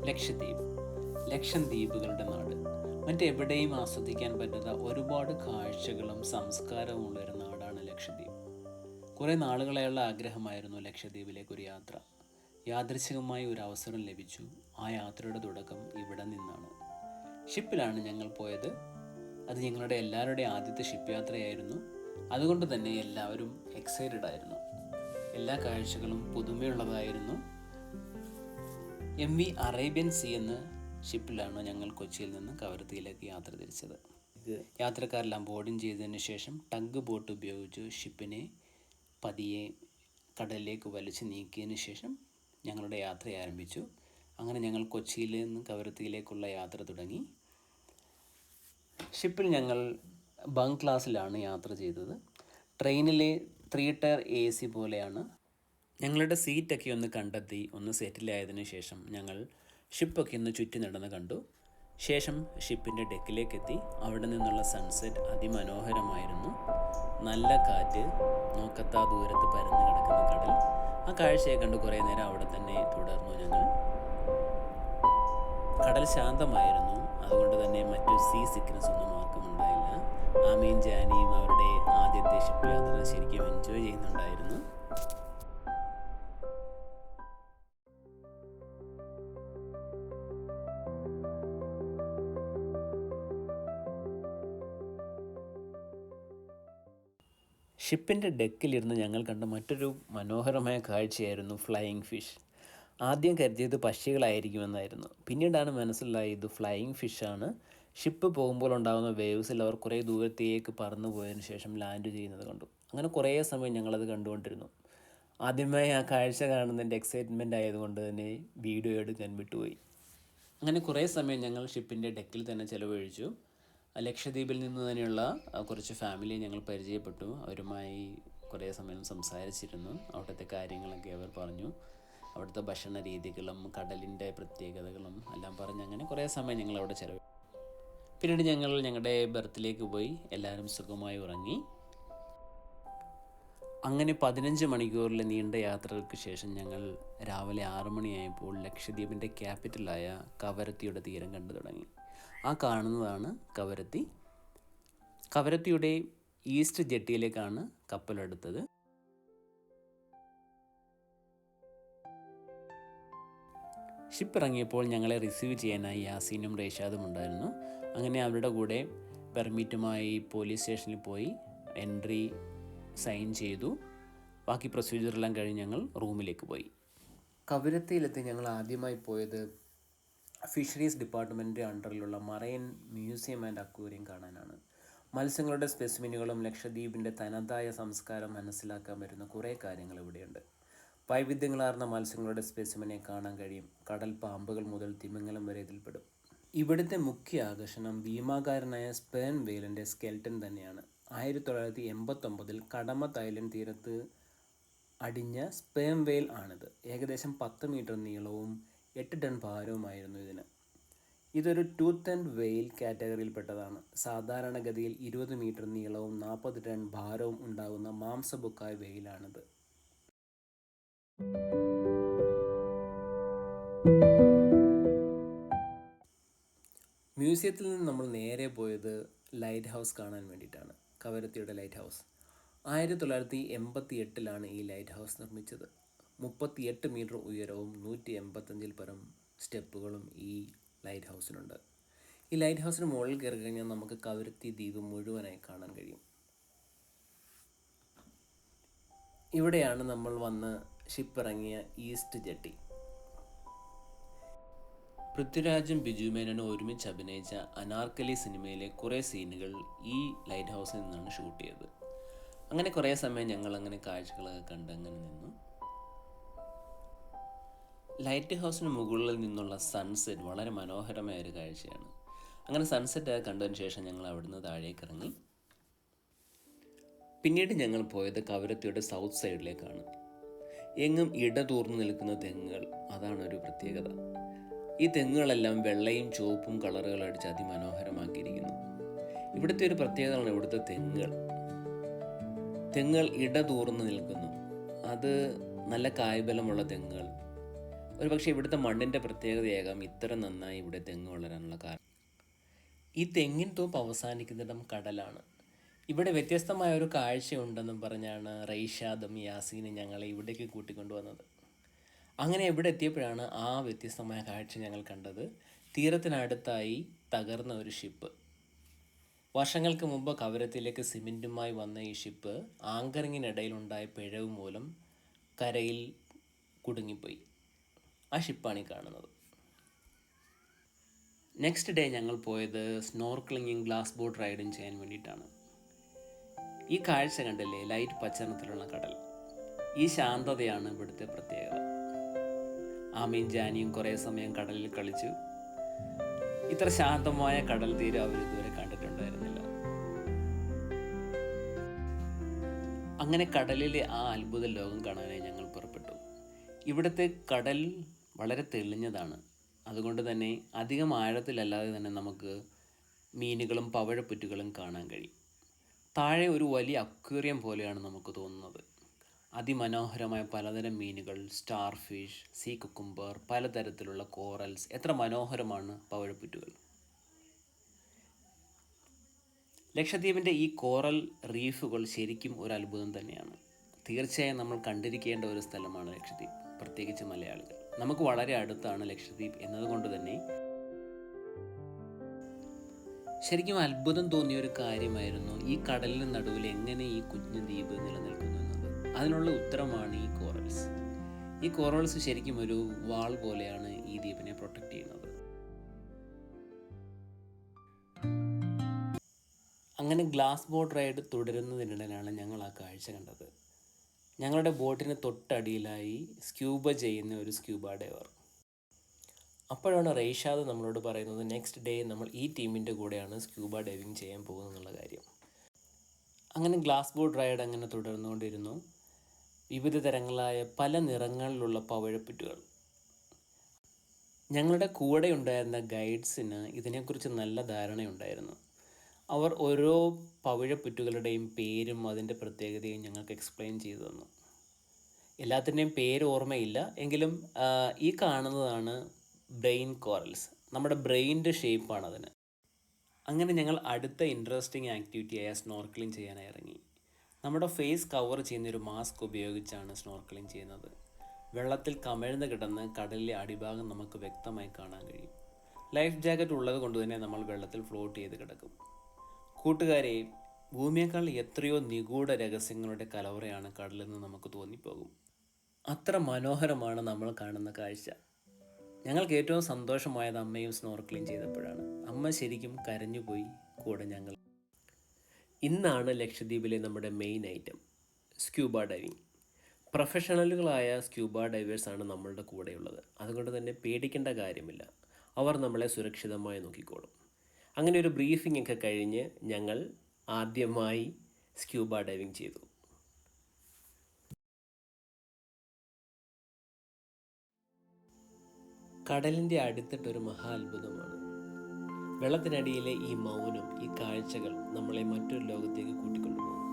ലക്ഷദ്വീപ്, ലക്ഷദ്വീപുകളുടെ നാട്. മറ്റെവിടെയും ആസ്വദിക്കാൻ പറ്റുന്ന ഒരുപാട് കാഴ്ചകളും സംസ്കാരവും ഉള്ള ഒരു നാടാണ് ലക്ഷദ്വീപ്. കുറേ നാളുകളായുള്ള ആഗ്രഹമായിരുന്നു ലക്ഷദ്വീപിലേക്കൊരു യാത്ര. യാദൃച്ഛികമായി ഒരു അവസരം ലഭിച്ചു. ആ യാത്രയുടെ തുടക്കം ഇവിടെ നിന്നാണ്. ഷിപ്പിലാണ് ഞങ്ങൾ പോയത്. അത് ഞങ്ങളുടെ എല്ലാവരുടെയും ആദ്യത്തെ ഷിപ്പ് യാത്രയായിരുന്നു. അതുകൊണ്ട് തന്നെ എല്ലാവരും എക്സൈറ്റഡ് ആയിരുന്നു. എല്ലാ കാഴ്ചകളും പുതുമയുള്ളതായിരുന്നു. MV അറേബ്യൻ സീ എന്ന ഷിപ്പിലാണ് ഞങ്ങൾ കൊച്ചിയിൽ നിന്ന് കവരത്തിയിലേക്ക് യാത്ര തിരിച്ചത്. യാത്രക്കാരെല്ലാം ബോർഡിങ് ചെയ്തതിന് ശേഷം ടഗ് ബോട്ട് ഉപയോഗിച്ച് ഷിപ്പിനെ പതിയെ കടലിലേക്ക് വലിച്ചു നീക്കിയതിന് ശേഷം ഞങ്ങളുടെ യാത്ര ആരംഭിച്ചു. അങ്ങനെ ഞങ്ങൾ കൊച്ചിയിൽ നിന്ന് കവരത്തിയിലേക്കുള്ള യാത്ര തുടങ്ങി. ഷിപ്പിൽ ഞങ്ങൾ ബങ്ക് ക്ലാസ്സിലാണ് യാത്ര ചെയ്തത്. ട്രെയിനിലെ 3 ടയർ AC പോലെയാണ്. ഞങ്ങളുടെ സീറ്റൊക്കെ ഒന്ന് കണ്ടെത്തി ഒന്ന് സെറ്റിലായതിനു ശേഷം ഞങ്ങൾ ഷിപ്പൊക്കെ ഒന്ന് ചുറ്റി നടന്ന് കണ്ടു. ശേഷം ഷിപ്പിൻ്റെ ഡെക്കിലേക്കെത്തി. അവിടെ നിന്നുള്ള സൺസെറ്റ് അതിമനോഹരമായിരുന്നു. നല്ല കാറ്റ്, നോക്കത്താ ദൂരത്ത് പരന്ന് കിടക്കുന്ന കടൽ. ആ കാഴ്ചയെ കണ്ട് കുറേ നേരം അവിടെ തന്നെ തുടർന്നു ഞങ്ങൾ. കടൽ ശാന്തമായിരുന്നു. അതുകൊണ്ട് തന്നെ മറ്റു സീ സിക്നസ് ഒന്നും ആർക്കും ഉണ്ടായില്ല. ആമയും ജാനിയും അവരുടെ ആദ്യത്തെ ഷിപ്പ് യാത്ര ശരിക്കും എൻജോയ് ചെയ്യുന്നുണ്ടായിരുന്നു. ഷിപ്പിൻ്റെ ഡെക്കിലിരുന്ന് ഞങ്ങൾ കണ്ട മറ്റൊരു മനോഹരമായ കാഴ്ചയായിരുന്നു ഫ്ലൈയിങ് ഫിഷ്. ആദ്യം കരുതിയത് പക്ഷികളായിരിക്കുമെന്നായിരുന്നു. പിന്നീടാണ് മനസ്സിലായി ഇത് ഫ്ലൈയിങ് ഫിഷാണ്. ഷിപ്പ് പോകുമ്പോൾ ഉണ്ടാകുന്ന വേവ്സിൽ അവർ കുറേ ദൂരത്തേക്ക് പറന്നു പോയതിനു ശേഷം ലാൻഡ് ചെയ്യുന്നത് കണ്ടു. അങ്ങനെ കുറേ സമയം ഞങ്ങളത് കണ്ടുകൊണ്ടിരുന്നു. ആദ്യമായി ആ കാഴ്ച കാണുന്നതിൻ്റെ എക്സൈറ്റ്മെൻ്റ് ആയതുകൊണ്ട് തന്നെ വീഡിയോ എടുക്കാൻ വിട്ടുപോയി. അങ്ങനെ കുറേ സമയം ഞങ്ങൾ ഷിപ്പിൻ്റെ ഡെക്കിൽ തന്നെ ചിലവഴിച്ചു. ലക്ഷദ്വീപിൽ നിന്ന് തന്നെയുള്ള കുറച്ച് ഫാമിലിയെ ഞങ്ങൾ പരിചയപ്പെട്ടു. അവരുമായി കുറേ സമയം സംസാരിച്ചിരുന്നു. അവിടുത്തെ കാര്യങ്ങളൊക്കെ അവർ പറഞ്ഞു. അവിടുത്തെ ഭക്ഷണ രീതികളും കടലിൻ്റെ പ്രത്യേകതകളും എല്ലാം പറഞ്ഞ് അങ്ങനെ കുറേ സമയം ഞങ്ങൾ അവിടെ ചിലവഴിച്ചു. പിന്നീട് ഞങ്ങൾ ഞങ്ങളുടെ ബർത്തിലേക്ക് പോയി. എല്ലാവരും സുഖമായി ഉറങ്ങി. അങ്ങനെ 15 മണിക്കൂറിലെ നീണ്ട യാത്രകൾക്ക് ശേഷം ഞങ്ങൾ രാവിലെ 6 മണിയായപ്പോൾ ലക്ഷദ്വീപിൻ്റെ ക്യാപിറ്റലായ കവരത്തിയുടെ തീരം കണ്ടു തുടങ്ങി. ആ കാണുന്നതാണ് കവരത്തി. കവരത്തിയുടെ ഈസ്റ്റ് ജെട്ടിയിലേക്കാണ് കപ്പലെടുത്തത്. ഷിപ്പ് ഇറങ്ങിയപ്പോൾ ഞങ്ങളെ റിസീവ് ചെയ്യാനായി യാസീനും റേഷാദും ഉണ്ടായിരുന്നു. അങ്ങനെ അവരുടെ കൂടെ പെർമിറ്റുമായി പോലീസ് സ്റ്റേഷനിൽ പോയി എൻട്രി സൈൻ ചെയ്തു. ബാക്കി പ്രൊസീജിയറെല്ലാം കഴിഞ്ഞ് ഞങ്ങൾ റൂമിലേക്ക് പോയി. കവരത്തിയിലെത്തി ഞങ്ങൾ ആദ്യമായി പോയത് ഫിഷറീസ് ഡിപ്പാർട്ട്മെൻറ്റ് അണ്ടറിലുള്ള മറൈൻ മ്യൂസിയം ആൻഡ് അക്വേറിയം കാണാനാണ്. മത്സ്യങ്ങളുടെ സ്പെസിമെനുകളും ലക്ഷദ്വീപിൻ്റെ തനതായ സംസ്കാരം മനസ്സിലാക്കാൻ വരുന്ന കുറേ കാര്യങ്ങൾ ഇവിടെയുണ്ട്. വൈവിധ്യങ്ങളാർന്ന മത്സ്യങ്ങളുടെ സ്പെസിമെനെ കാണാൻ കഴിയും. കടൽ പാമ്പുകൾ മുതൽ തിമിംഗലം വരെ ഇതിൽപ്പെടും. ഇവിടുത്തെ മുഖ്യ ആകർഷണം ഭീമാകാരനായ സ്പേൺ വെയിലിൻ്റെ സ്കെൽട്ടൻ തന്നെയാണ്. 1989 കടമത്ത് ഐലൻഡ് തീരത്ത് അടിഞ്ഞ സ്പേം വെയിൽ ആണിത്. ഏകദേശം 10 മീറ്റർ നീളവും 8 ടൺ ഭാരവുമായിരുന്നു ഇതിന്. ഇതൊരു ടൂത്ത് ആൻഡ് വെയിൽ കാറ്റഗറിയിൽപ്പെട്ടതാണ്. സാധാരണഗതിയിൽ 20 മീറ്റർ നീളവും 40 ടൺ ഭാരവും ഉണ്ടാകുന്ന മാംസബുക്കായ വെയിലാണിത്. മ്യൂസിയത്തിൽ നിന്ന് നമ്മൾ നേരെ പോയത് ലൈറ്റ് ഹൗസ് കാണാൻ വേണ്ടിയിട്ടാണ്. കവരത്തിയുടെ ലൈറ്റ് ഹൗസ് 1988 ഈ ലൈറ്റ് ഹൗസ് നിർമ്മിച്ചത്. 38 മീറ്റർ ഉയരവും 185 പരം സ്റ്റെപ്പുകളും ഈ ലൈറ്റ് ഹൗസിനുണ്ട്. ഈ ലൈറ്റ് ഹൗസിന് മുകളിൽ കയറി കഴിഞ്ഞാൽ നമുക്ക് കവരത്തി ദ്വീപ് മുഴുവനായി കാണാൻ കഴിയും. ഇവിടെയാണ് നമ്മൾ വന്ന് ഷിപ്പ് ഇറങ്ങിയ ഈസ്റ്റ് ജെട്ടി. പൃഥ്വിരാജും ബിജു മേനോനും ഒരുമിച്ച് അഭിനയിച്ച അനാർക്കലി സിനിമയിലെ കുറേ സീനുകൾ ഈ ലൈറ്റ് ഹൗസിൽ നിന്നാണ് ഷൂട്ട് ചെയ്തത്. അങ്ങനെ കുറേ സമയം ഞങ്ങൾ അങ്ങനെ കാഴ്ചകളൊക്കെ കണ്ട് അങ്ങനെ നിന്നു. ലൈറ്റ് ഹൗസിന് മുകളിൽ നിന്നുള്ള സൺസെറ്റ് വളരെ മനോഹരമായ ഒരു കാഴ്ചയാണ്. അങ്ങനെ സൺസെറ്റ് കണ്ടതിന് ശേഷം ഞങ്ങൾ അവിടുന്ന് താഴേക്ക് ഇറങ്ങി. പിന്നീട് ഞങ്ങൾ പോയത് കവരത്തിയുടെ സൗത്ത് സൈഡിലേക്കാണ്. എങ്ങും ഇടതൂർന്നു നിൽക്കുന്ന തെങ്ങുകൾ, അതാണ് ഒരു പ്രത്യേകത. ഈ തെങ്ങുകളെല്ലാം വെള്ളയും ചുവപ്പും കളറുകൾ അടിച്ച് അതിമനോഹരമാക്കിയിരിക്കുന്നു. ഇവിടുത്തെ ഒരു പ്രത്യേകതയാണ് ഇവിടുത്തെ തെങ്ങുകൾ ഇടതൂർന്ന് നിൽക്കുന്നു. അത് നല്ല കായ്ബലമുള്ള തെങ്ങുകൾ. ഒരു പക്ഷേ ഇവിടുത്തെ മണ്ണിൻ്റെ പ്രത്യേകതയാകാം ഇത്ര നന്നായി ഇവിടെ തെങ്ങ് വളരാനുള്ള കാരണം. ഈ തെങ്ങിൻ തോപ്പ് അവസാനിക്കുന്നിടം കടലാണ്. ഇവിടെ വ്യത്യസ്തമായ ഒരു കാഴ്ചയുണ്ടെന്നും പറഞ്ഞാണ് റൈഷാദും യാസീനും ഞങ്ങളെ ഇവിടേക്ക് കൂട്ടിക്കൊണ്ടുവന്നത്. അങ്ങനെ ഇവിടെ എത്തിയപ്പോഴാണ് ആ വ്യത്യസ്തമായ കാഴ്ച ഞങ്ങൾ കണ്ടത്. തീരത്തിനടുത്തായി തകർന്ന ഒരു ഷിപ്പ്. വർഷങ്ങൾക്ക് മുമ്പ് കവരത്തിലേക്ക് സിമെൻറ്റുമായി വന്ന ഈ ഷിപ്പ് ആങ്കറിങ്ങിനിടയിലുണ്ടായ പിഴവ് മൂലം കരയിൽ കുടുങ്ങിപ്പോയി. ആ ഷിപ്പാണ് ഈ കാണുന്നത്. നെക്സ്റ്റ് ഡേ ഞങ്ങൾ പോയത് സ്നോർക്ലിങ്ങും ഗ്ലാസ് ബോട്ട് റൈഡും ചെയ്യാൻ വേണ്ടിയിട്ടാണ്. ഈ കാഴ്ച കണ്ടില്ലേ, ലൈറ്റ് പച്ചനിറത്തിലുള്ള കടൽ. ഈ ശാന്തതയാണ് ഇവിടുത്തെ പ്രത്യേകത. ആമയും ജാനിയും കുറേ സമയം കടലിൽ കളിച്ചു. ഇത്ര ശാന്തമായ കടൽ തീരെ അവർ ഇതുവരെ കണ്ടിട്ടുണ്ടായിരുന്നില്ല. അങ്ങനെ കടലിലെ ആ അത്ഭുത ലോകം കാണാനായി ഞങ്ങൾ പുറപ്പെട്ടു. ഇവിടുത്തെ കടൽ വളരെ തെളിഞ്ഞതാണ്. അതുകൊണ്ട് തന്നെ അധികം ആഴത്തിലല്ലാതെ തന്നെ നമുക്ക് മീനുകളും പവഴപ്പുറ്റുകളും കാണാൻ കഴിയും. താഴെ ഒരു വലിയ അക്വേറിയം പോലെയാണ് നമുക്ക് തോന്നുന്നത്. അതിമനോഹരമായ പലതരം മീനുകൾ, സ്റ്റാർ ഫിഷ്, സീ കുക്കുംബർ, പലതരത്തിലുള്ള കോറൽസ്. എത്ര മനോഹരമാണ് പവഴപ്പുറ്റുകൾ. ലക്ഷദ്വീപിൻ്റെ ഈ കോറൽ റീഫുകൾ ശരിക്കും ഒരു അത്ഭുതം തന്നെയാണ്. തീർച്ചയായും നമ്മൾ കണ്ടിരിക്കേണ്ട ഒരു സ്ഥലമാണ് ലക്ഷദ്വീപ്, പ്രത്യേകിച്ച് മലയാളികൾ. നമുക്ക് വളരെ അടുത്താണ് ലക്ഷദ്വീപ് എന്നതുകൊണ്ട് തന്നെ ശരിക്കും അത്ഭുതം തോന്നിയ ഒരു കാര്യമായിരുന്നു ഈ കടലിന് നടുവിൽ എങ്ങനെ ഈ കുഞ്ഞു ദ്വീപ് നിലനിൽക്കുന്നു എന്നത്. അതിനുള്ള ഉത്തരമാണ് ഈ കോറൽസ്. ഈ കോറൽസ് ശരിക്കും ഒരു വാൾ പോലെയാണ് ഈ ദ്വീപിനെ പ്രൊട്ടക്റ്റ് ചെയ്യുന്നത്. അങ്ങനെ ഗ്ലാസ് ബോട്ട് റൈഡ് തുടരുന്നതിനിടയിലാണ് ഞങ്ങൾ ആ കാഴ്ച കണ്ടത്. ഞങ്ങളുടെ ബോട്ടിന് തൊട്ടടിയിലായി സ്ക്യൂബ ചെയ്യുന്ന ഒരു സ്ക്യൂബ ഡൈവർ. അപ്പോഴാണ് റൈഷാദ് നമ്മളോട് പറയുന്നത് നെക്സ്റ്റ് ഡേ നമ്മൾ ഈ ടീമിൻ്റെ കൂടെയാണ് സ്ക്യൂബ ഡൈവിങ് ചെയ്യാൻ പോകുന്നുള്ള കാര്യം. അങ്ങനെ ഗ്ലാസ് ബോട്ട് റൈഡ് അങ്ങനെ തുടർന്നുകൊണ്ടിരുന്നു. വിവിധ തരങ്ങളായ പല നിറങ്ങളിലുള്ള പവഴപ്പുറ്റുകൾ. ഞങ്ങളുടെ കൂടെ ഉണ്ടായിരുന്ന ഗൈഡ്സിന് ഇതിനെക്കുറിച്ച് നല്ല ധാരണയുണ്ടായിരുന്നു. അവർ ഓരോ പവിഴപ്പുറ്റുകളുടെയും പേരും അതിൻ്റെ പ്രത്യേകതയും ഞങ്ങൾക്ക് എക്സ്പ്ലെയിൻ ചെയ്തു തന്നു. എല്ലാത്തിൻ്റെയും പേര് ഓർമ്മയില്ല എങ്കിലും ഈ കാണുന്നതാണ് ബ്രെയിൻ കോറൽസ്. നമ്മുടെ ബ്രെയിൻ്റെ ഷേപ്പാണ് അതിന്. അങ്ങനെ ഞങ്ങൾ അടുത്ത ഇൻട്രസ്റ്റിംഗ് ആക്ടിവിറ്റിയായ സ്നോർക്കലിംഗ് ചെയ്യാനായി ഇറങ്ങി. നമ്മുടെ ഫേസ് കവർ ചെയ്യുന്നൊരു മാസ്ക് ഉപയോഗിച്ചാണ് സ്നോർക്കലിംഗ് ചെയ്യുന്നത്. വെള്ളത്തിൽ കമിഴ്ന്ന് കിടന്ന് കടലിലെ അടിഭാഗം നമുക്ക് വ്യക്തമായി കാണാൻ കഴിയും. ലൈഫ് ജാക്കറ്റ് ഉള്ളത് കൊണ്ട് തന്നെ നമ്മൾ വെള്ളത്തിൽ ഫ്ലോട്ട് ചെയ്ത് കിടക്കും. കൂട്ടുകാരെ, ഭൂമിയേക്കാൾ എത്രയോ നിഗൂഢ രഹസ്യങ്ങളുടെ കലവറയാണ് കടലെന്ന് നമുക്ക് തോന്നിപ്പോകും. അത്ര മനോഹരമാണ് നമ്മൾ കാണുന്ന കാഴ്ച. ഞങ്ങൾക്ക് ഏറ്റവും സന്തോഷമായത് അമ്മയും സ്നോർക്കലിംഗ് ചെയ്തപ്പോഴാണ്. അമ്മ ശരിക്കും കരഞ്ഞുപോയി കൂടെ ഞങ്ങൾ. ഇന്നാണ് ലക്ഷദ്വീപിലെ നമ്മുടെ മെയിൻ ഐറ്റം, സ്ക്യൂബ ഡൈവിങ്. പ്രൊഫഷണലുകളായ സ്ക്യൂബ ഡൈവേഴ്സാണ് നമ്മളുടെ കൂടെയുള്ളത്. അതുകൊണ്ട് തന്നെ പേടിക്കേണ്ട കാര്യമില്ല. അവർ നമ്മളെ സുരക്ഷിതമായി നോക്കിക്കോളും. അങ്ങനെ ഒരു ബ്രീഫിംഗ് ഒക്കെ കഴിഞ്ഞ് ഞങ്ങൾ ആദ്യമായി സ്ക്യൂബ ഡൈവിങ് ചെയ്തു. കടലിൻ്റെ അടുത്തിട്ടൊരു മഹാ അത്ഭുതമാണ്. വെള്ളത്തിനടിയിലെ ഈ മൗനം, ഈ കാഴ്ചകൾ നമ്മളെ മറ്റൊരു ലോകത്തേക്ക് കൂട്ടിക്കൊണ്ടുപോകും.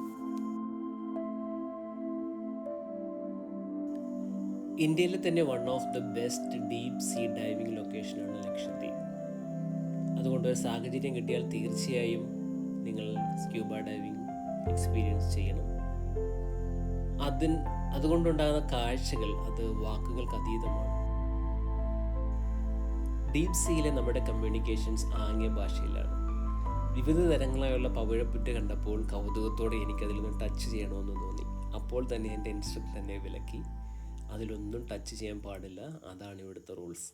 ഇന്ത്യയിലെ തന്നെ one of the best deep sea diving ലൊക്കേഷനാണ് ലക്ഷദ്വീപ്. അതുകൊണ്ട് ഒരു സാഹചര്യം കിട്ടിയാൽ തീർച്ചയായും നിങ്ങൾ സ്ക്യൂബ ഡൈവിംഗ് എക്സ്പീരിയൻസ് ചെയ്യണം. അതുകൊണ്ടുണ്ടാകുന്ന കാഴ്ചകൾ അത് വാക്കുകൾക്ക് അതീതമാണ്. ഡീപ് സീയിലെ നമ്മുടെ കമ്മ്യൂണിക്കേഷൻസ് ആംഗ്യ ഭാഷയിലാണ്. വിവിധ തരങ്ങളായുള്ള പവിഴപ്പുറ്റ് കണ്ടപ്പോൾ കൗതുകത്തോടെ എനിക്കതിലൊന്ന് ടച്ച് ചെയ്യണമെന്ന് തോന്നി. അപ്പോൾ തന്നെ എൻ്റെ ഇൻസ്ട്രക്ടർ എന്നെ വിലക്കി. അതിലൊന്നും ടച്ച് ചെയ്യാൻ പാടില്ല, അതാണ് ഇവിടുത്തെ റൂൾസ്.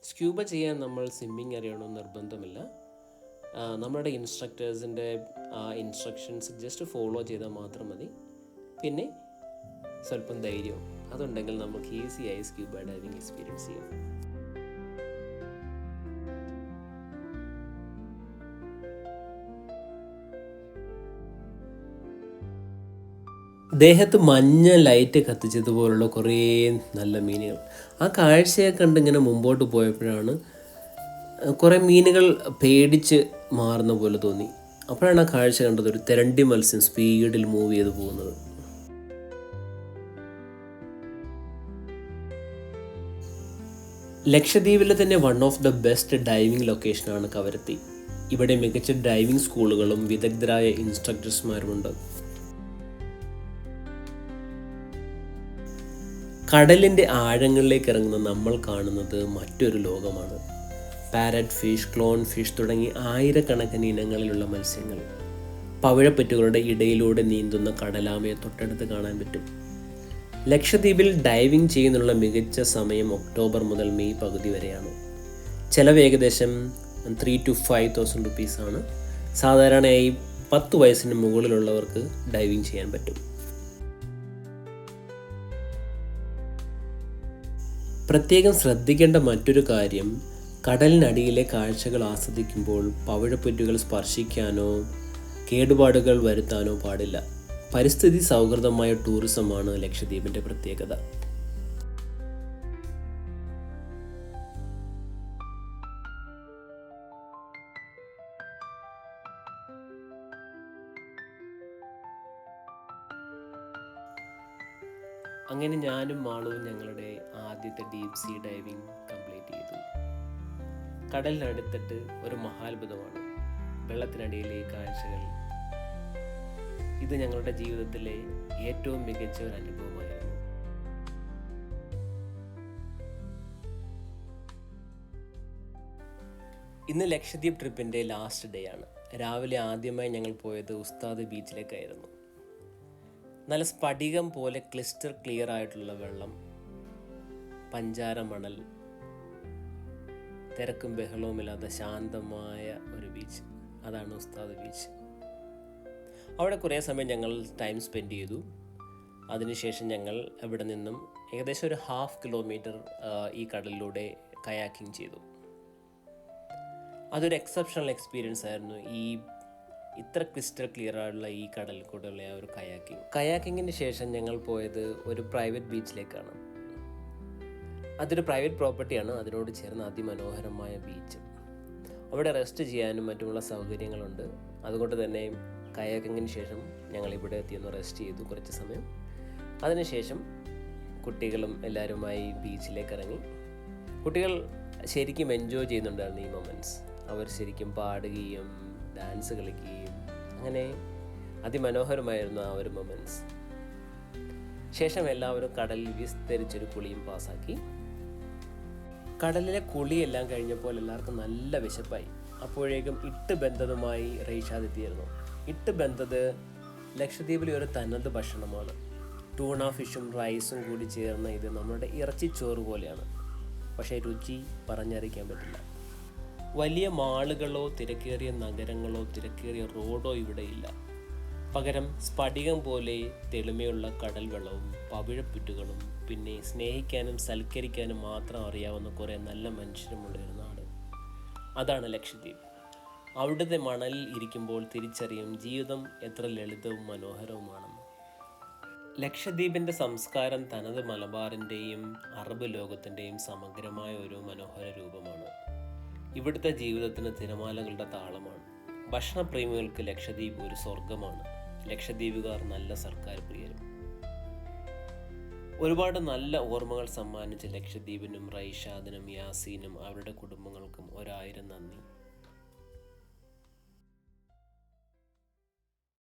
സ്ക്യൂബ ചെയ്യാൻ നമ്മൾ സ്വിമ്മിങ് അറിയണമെന്ന് നിർബന്ധമില്ല. നമ്മുടെ ഇൻസ്ട്രക്ടേഴ്സിൻ്റെ ഇൻസ്ട്രക്ഷൻസ് ജസ്റ്റ് ഫോളോ ചെയ്താൽ മാത്രം മതി. പിന്നെ സ്വല്പം ധൈര്യവും അതുണ്ടെങ്കിൽ നമുക്ക് ഈസിയായി സ്ക്യൂബ ഡൈവിംഗ് എക്സ്പീരിയൻസ് ചെയ്യാം. ദേഹത്ത് മഞ്ഞ ലൈറ്റ് കത്തിച്ചതുപോലുള്ള കുറേ നല്ല മീനുകൾ. ആ കാഴ്ചയെ കണ്ട് ഇങ്ങനെ മുമ്പോട്ട് പോയപ്പോഴാണ് കുറേ മീനുകൾ പേടിച്ച് മാറുന്ന പോലെ തോന്നി. അപ്പോഴാണ് ആ കാഴ്ച കണ്ടത്, ഒരു തെരണ്ടി മത്സ്യം സ്പീഡിൽ മൂവ് ചെയ്ത് പോകുന്നത്. ലക്ഷദ്വീപിലെ തന്നെ one of the best diving ലൊക്കേഷനാണ് കവരത്തി. ഇവിടെ മികച്ച ഡൈവിംഗ് സ്കൂളുകളും വിദഗ്ധരായ ഇൻസ്ട്രക്ടേഴ്സുമാരുമുണ്ട്. കടലിൻ്റെ ആഴങ്ങളിലേക്ക് ഇറങ്ങുന്ന നമ്മൾ കാണുന്നത് മറ്റൊരു ലോകമാണ്. പാരറ്റ് ഫിഷ്, ക്ലോൺ ഫിഷ് തുടങ്ങി ആയിരക്കണക്കിന് ഇനങ്ങളിലുള്ള മത്സ്യങ്ങൾ. പവിഴപ്പറ്റുകളുടെ ഇടയിലൂടെ നീന്തുന്ന കടലാമയെ തൊട്ടടുത്ത് കാണാൻ പറ്റും. ലക്ഷദ്വീപിൽ ഡൈവിംഗ് ചെയ്യുന്നുള്ള മികച്ച സമയം ഒക്ടോബർ മുതൽ മെയ് പകുതി വരെയാണ്. ചിലവ് ഏകദേശം 3,000 to 5,000 റുപ്പീസാണ്. സാധാരണയായി 10 വയസ്സിന് മുകളിലുള്ളവർക്ക് ഡൈവിംഗ് ചെയ്യാൻ പറ്റും. പ്രത്യേകം ശ്രദ്ധിക്കേണ്ട മറ്റൊരു കാര്യം, കടലിനടിയിലെ കാഴ്ചകൾ ആസ്വദിക്കുമ്പോൾ പവിഴപ്പുറ്റുകൾ സ്പർശിക്കാനോ കേടുപാടുകൾ വരുത്താനോ പാടില്ല. പരിസ്ഥിതി സൗഹൃദമായ ടൂറിസമാണ് ലക്ഷദ്വീപിൻ്റെ പ്രത്യേകത. അങ്ങനെ ഞാനും മാളുവും ഞങ്ങളുടെ ആദ്യത്തെ ഡീപ് സീ ഡൈവിംഗ് കംപ്ലീറ്റ് ചെയ്തു. കടലിനടുത്തിട്ട് ഒരു മഹാത്ഭുതമാണ് വെള്ളത്തിനടിയിലെ കാഴ്ചകൾ. ഇത് ഞങ്ങളുടെ ജീവിതത്തിലെ ഏറ്റവും മികച്ച ഒരു അനുഭവമായിരുന്നു. ഇന്ന് ലക്ഷദ്വീപ് ട്രിപ്പിൻ്റെ ലാസ്റ്റ് ഡേ ആണ്. രാവിലെ ആദ്യമായി ഞങ്ങൾ പോയത് ഉസ്താദ് ബീച്ചിലേക്കായിരുന്നു. നല്ല സ്ഫടികം പോലെ ക്ലിസ്റ്റർ ക്ലിയർ ആയിട്ടുള്ള വെള്ളം, പഞ്ചാര മണൽ, തിരക്കും ബഹളവുമില്ലാത്ത ശാന്തമായ ഒരു ബീച്ച്. അതാണ് ഉസ്താദ് ബീച്ച്. അവിടെ കുറേ സമയം ഞങ്ങൾ ടൈം സ്പെൻഡ് ചെയ്തു. അതിനുശേഷം ഞങ്ങൾ അവിടെ നിന്നും ഏകദേശം ഒരു 1/2 കിലോമീറ്റർ ഈ കടലിലൂടെ കയാക്കിംഗ് ചെയ്തു. അതൊരു എക്സെപ്ഷണൽ എക്സ്പീരിയൻസ് ആയിരുന്നു. ഇത്ര ക്രിസ്റ്റൽ ക്ലിയർ ആയിട്ടുള്ള ഈ കടലിൽ കൂടെയുള്ള ആ ഒരു കയാക്കിങ്ങിന് ശേഷം ഞങ്ങൾ പോയത് ഒരു പ്രൈവറ്റ് ബീച്ചിലേക്കാണ്. അതൊരു പ്രൈവറ്റ് പ്രോപ്പർട്ടിയാണ്. അതിനോട് ചേർന്ന് അതിമനോഹരമായ ബീച്ച്. അവിടെ റെസ്റ്റ് ചെയ്യാനും മറ്റുമുള്ള സൗകര്യങ്ങളുണ്ട്. അതുകൊണ്ട് തന്നെ കയാക്കിങ്ങിന് ശേഷം ഞങ്ങൾ ഇവിടെ എത്തിയൊന്ന് റെസ്റ്റ് ചെയ്തു കുറച്ച് സമയം. അതിനുശേഷം കുട്ടികളും എല്ലാവരുമായി ബീച്ചിലേക്ക് ഇറങ്ങി. കുട്ടികൾ ശരിക്കും എൻജോയ് ചെയ്യുന്നുണ്ടായിരുന്നു ഈ മൊമെൻറ്റ്സ്. അവർ ശരിക്കും പാടുകയും ഡാൻസ് കളിക്കുകയും അങ്ങനെ അതിമനോഹരമായിരുന്നു ആ ഒരു മൊമെൻറ്റ്സ്. ശേഷം എല്ലാവരും കടലിൽ വിസ്തരിച്ചൊരു കുളിയും പാസ്സാക്കി. കടലിലെ കുളിയെല്ലാം കഴിഞ്ഞപ്പോൾ എല്ലാവർക്കും നല്ല വിശപ്പായി. അപ്പോഴേക്കും ഇട്ട് ബന്ധതുമായി റൈഷാദ് എത്തിയിരുന്നു. ഇട്ട് ബന്ധത് ലക്ഷദ്വീപിലെ ഒരു തനത് ഭക്ഷണമാണ്. ടൂണ ഫിഷും റൈസും കൂടി ചേർന്ന ഇത് നമ്മുടെ ഇറച്ചിച്ചോറ് പോലെയാണ്. പക്ഷേ രുചി പറഞ്ഞറിയിക്കാൻ പറ്റില്ല. വലിയ മാളുകളോ തിരക്കേറിയ നഗരങ്ങളോ തിരക്കേറിയ റോഡോ ഇവിടെയില്ല. പകരം സ്ഫടികം പോലെ തെളിമയുള്ള കടൽ വെള്ളവും പവിഴപ്പുറ്റുകളും പിന്നെ സ്നേഹിക്കാനും സൽക്കരിക്കാനും മാത്രം അറിയാവുന്ന കുറേ നല്ല മനുഷ്യരുമുള്ള ഒരു നാട്. അതാണ് ലക്ഷദ്വീപ്. അവിടുത്തെ മണലിൽ ഇരിക്കുമ്പോൾ തിരിച്ചറിയും ജീവിതം എത്ര ലളിതവും മനോഹരവുമാണെന്ന്. ലക്ഷദ്വീപിൻ്റെ സംസ്കാരം തനത് മലബാറിൻ്റെയും അറബ് ലോകത്തിൻ്റെയും സമഗ്രമായ ഒരു മനോഹര രൂപമാണ്. ഇവിടുത്തെ ജീവിതത്തിന് തിരമാലകളുടെ താളമാണ്. ഭക്ഷണപ്രേമികൾക്ക് ലക്ഷദ്വീപ് ഒരു സ്വർഗമാണ്. ലക്ഷദ്വീപുകാർ നല്ല സർക്കാർ പ്രിയരും. ഒരുപാട് നല്ല ഓർമ്മകൾ സമ്മാനിച്ച ലക്ഷദ്വീപിനും റൈഷാദിനും യാസീനും അവരുടെ കുടുംബങ്ങൾക്കും 1000 നന്ദി.